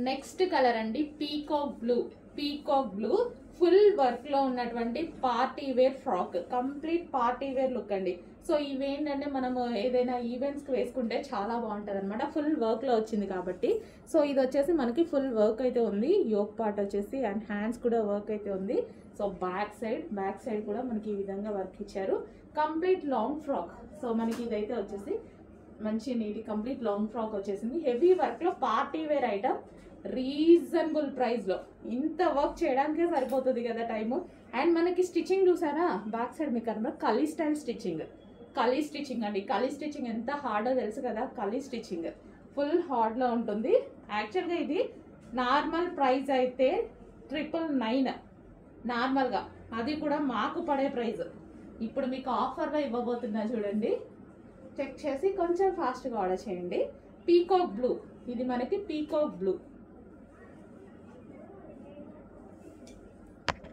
Next colour అండి peacock blue. Peacock blue full work లో ఉన్నటువంటి party wear frock, complete party wear look అండి. So ఇవేంటంటే మనము ఏదైనా ఈవెంట్స్ కి వేసుకుంటే చాలా బాగుంటది అనమాట. ఫుల్ వర్క్ లో వచ్చింది కాబట్టి. సో ఇది వచ్చేసి మనకి ఫుల్ వర్క్ అయితే ఉంది, యోక్ పార్ట్ వచ్చేసి అండ్ హ్యాండ్స్ కూడా వర్క్ అయితే ఉంది. సో బ్యాక్ సైడ్ కూడా మనకి ఈ విధంగా వర్క్ ఇచ్చారు. Complete long frock. సో మనకి ఇదైతే వచ్చేసి మంచి నీటి కంప్లీట్ లాంగ్ ఫ్రాక్ వచ్చేసింది. హెవీ వర్క్ లో party wear item, reasonable price లో. ఇంత వర్క్ చేయడానికే సరిపోతుంది కదా టైము. అండ్ మనకి స్టిచ్చింగ్ చూసారా, బ్యాక్ సైడ్ మీకు అన్నమాట కలీ స్టైల్ స్టిచ్చింగ్. కలీ స్టిచ్చింగ్ అండి. కలీ స్టిచ్చింగ్ ఎంత హార్డో తెలుసు కదా. కలీ స్టిచ్చింగ్ ఫుల్ హార్డ్ లో ఉంటుంది. యాక్చువల్గా ఇది నార్మల్ ప్రైస్ అయితే 999 నార్మల్గా, అది కూడా మాకు పడే ప్రైస్. ఇప్పుడు మీకు ఆఫర్లో ఇవ్వబోతున్నా చూడండి, చెక్ చేసి కొంచెం ఫాస్ట్గా ఆర్డర్ చేయండి. పీకాక్ బ్లూ, ఇది మనకి పీకాక్ బ్లూ.